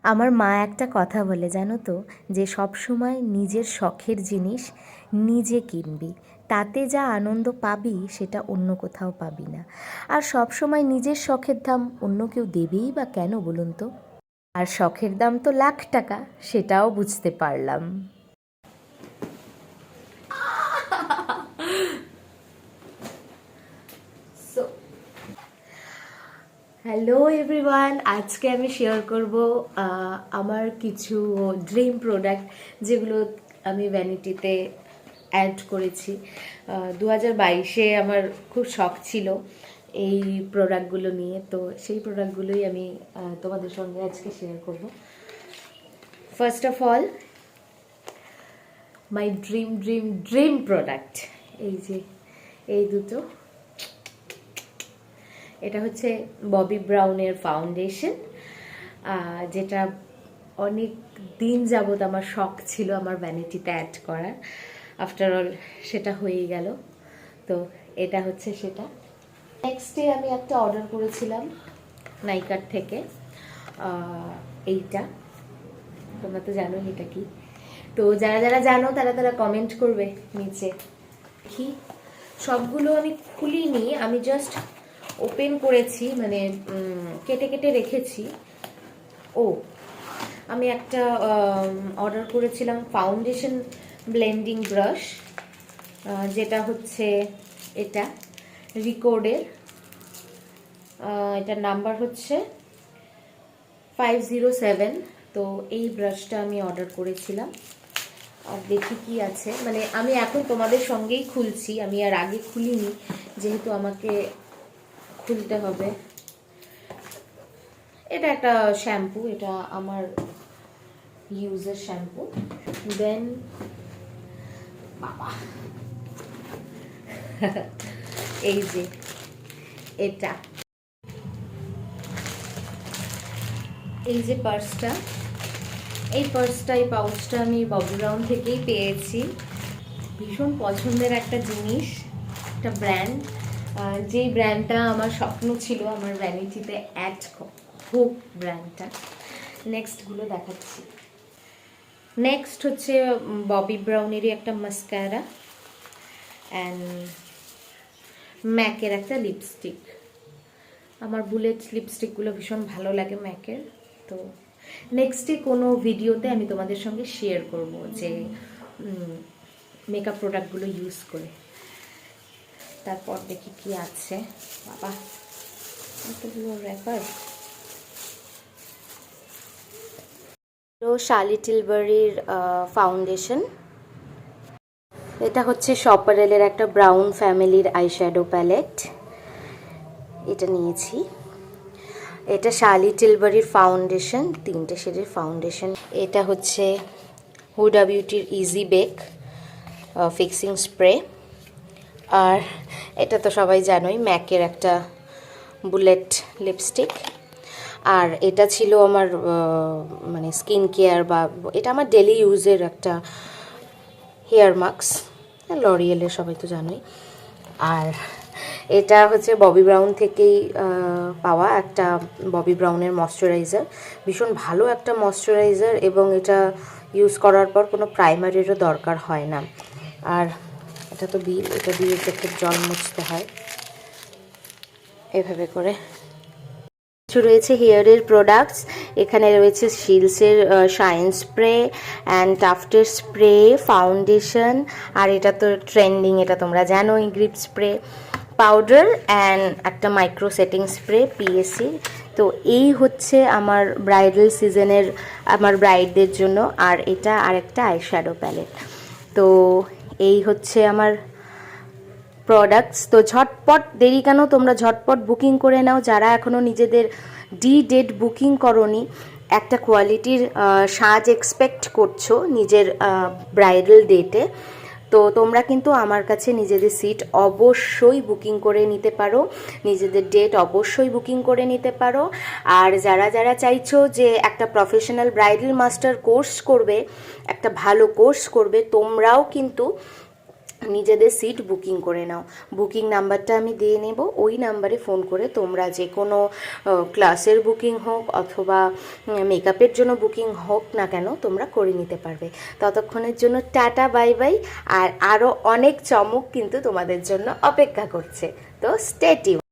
আমার মা একটা কথা বলে জানো তো, যে সব সময় নিজের শখের জিনিস নিজে কিনবি, তাতে যা আনন্দ পাবি সেটা অন্য কোথাও পাবি না। আর সব সময় নিজের শখের দাম অন্য কেউ দেবেই বা কেন বলুন তো? আর শখের দাম তো লাখ টাকা, সেটাও বুঝতে পারলাম। হ্যালো এভরিওয়ান, আজকে আমি শেয়ার করব আমার কিছু ড্রিম প্রোডাক্ট, যেগুলো আমি ভ্যানিটিতে অ্যাড করেছি। 2022-এ আমার খুব শখ ছিল এই প্রোডাক্টগুলো নিয়ে, তো সেই প্রোডাক্টগুলোই আমি তোমাদের সঙ্গে আজকে শেয়ার করব। First of all, my dream product, এই যে এই দুটো। এটা হচ্ছে ববি ব্রাউনের ফাউন্ডেশন, যেটা অনেক দিন যাবত আমার শখ ছিল আমার ভ্যানিটিতে অ্যাড করার। আফটার অল সেটা হয়েই গেল। তো এটা হচ্ছে সেটা। নেক্সটে আমি একটা অর্ডার করেছিলাম নাইকার থেকে, এইটা। তোমরা তো জানোই এটা কি। তো যারা যারা জানো তারা তারা কমেন্ট করবে নিচে। কি সবগুলো আমি খুলিনি, আমি জাস্ট ওপেন করেছি, মানে কেটে কেটে রেখেছি। ও, আমি একটা অর্ডার করেছিলাম ফাউন্ডেশন ব্লেন্ডিং ব্রাশ, যেটা হচ্ছে এটা রিকোডের। এটার নাম্বার হচ্ছে 507। তো এই ব্রাশটা আমি অর্ডার করেছিলাম। আর দেখি কি আছে, মানে আমি এখন তোমাদের সঙ্গেই খুলছি, আমি আর আগে খুলিনি, যেহেতু আমাকে খুলতে হবে। এটা একটা শ্যাম্পু, এটা আমার ইউজের শ্যাম্পু। দেন বাবা, এই যে এটা, এই যে পার্সটা, এই পাউচটা আমি ববি ব্রাউন থেকেই পেয়েছি। ভীষণ পছন্দের একটা জিনিস, একটা ব্র্যান্ড, যেই ব্র্যান্ডটা আমার স্বপ্ন ছিল আমার ভ্যানিটিতে অ্যাড হোক ব্র্যান্ডটা। নেক্সটগুলো দেখাচ্ছি। নেক্সট হচ্ছে ববি ব্রাউনেরই একটা মাস্কারা অ্যান্ড ম্যাকের একটা লিপস্টিক। আমার বুলেট লিপস্টিকগুলো ভীষণ ভালো লাগে ম্যাকের। তো নেক্সটে কোনো ভিডিওতে আমি তোমাদের সঙ্গে শেয়ার করব যে মেকআপ প্রোডাক্টগুলো ইউজ করে। তারপর দেখি কি আছে। বাবা, এতগুলো র্যাপার। শার্লি টিলবারির ফাউন্ডেশন, এটা হচ্ছে শপারেলের একটা ব্রাউন ফ্যামিলির আইশ্যাডো প্যালেট, এটা নিয়েছি। এটা শার্লি টিলবারির ফাউন্ডেশন, 3টে শেডের ফাউন্ডেশন। এটা হচ্ছে হুডা বিউটির ইজি বেক ফিক্সিং স্প্রে। আর এটা তো সবাই জানোই, ম্যাকের একটা বুলেট লিপস্টিক। আর এটা ছিল আমার মানে স্কিন কেয়ার, বা এটা আমার ডেলি ইউজের একটা হেয়ার মাস্ক, লরিয়েলের, সবাই তো জানোই। আর এটা হচ্ছে ববি ব্রাউন থেকেই পাওয়া একটা ববি ব্রাউনের ময়শ্চারাইজার, ভীষণ ভালো একটা ময়শ্চারাইজার, এবং এটা ইউজ করার পর কোনো প্রাইমারেরও দরকার হয় না। আর এটা তো বিল, এটা দিয়ে চোখে জল মুছতে হয় এভাবে করে। কিছু রয়েছে হেয়ারের প্রোডাক্টস, এখানে রয়েছে শিলসের শাইন স্প্রে অ্যান্ড টাফটের স্প্রে, ফাউন্ডেশন, আর এটা তো ট্রেন্ডিং, এটা তোমরা জানোই, গ্রিপ স্প্রে, পাউডার অ্যান্ড একটা মাইক্রো সেটিং স্প্রে পিএসসি। তো এই হচ্ছে আমার ব্রাইডাল সিজনের আমার ব্রাইডদের জন্য। আর এটা আরেকটা আইশ্যাডো প্যালেট। তো এই হচ্ছে আমার প্রোডাক্টস। তো ঝটপট, দেরি কেন, তোমরা ঝটপট বুকিং করে নাও যারা এখনও নিজেদের ডেট বুকিং করনি। একটা কোয়ালিটির সাজ এক্সপেক্ট করছো নিজের ব্রাইডাল ডেটে, তো তোমরা কিন্তু আমার কাছে নিজেদের সিট অবশ্যই বুকিং করে নিতে পারো, নিজেদের ডেট অবশ্যই বুকিং করে নিতে পারো। আর যারা যারা চাইছো যে একটা প্রফেশনাল ব্রাইডাল মাস্টার কোর্স করবে, একটা ভালো কোর্স করবে, তোমরাও কিন্তু নিজেদের সিট বুকিং করে নাও। বুকিং নাম্বারটা আমি দিয়ে নেব, ওই নাম্বারে ফোন করে তোমরা যে কোনো ক্লাসের বুকিং হোক অথবা মেকআপের জন্য বুকিং হোক না কেন তোমরা করে নিতে পারবে। ততক্ষণের জন্য টাটা বাই বাই, আর আরও অনেক চমক কিন্তু তোমাদের জন্য অপেক্ষা করছে, তো স্টে টিউন।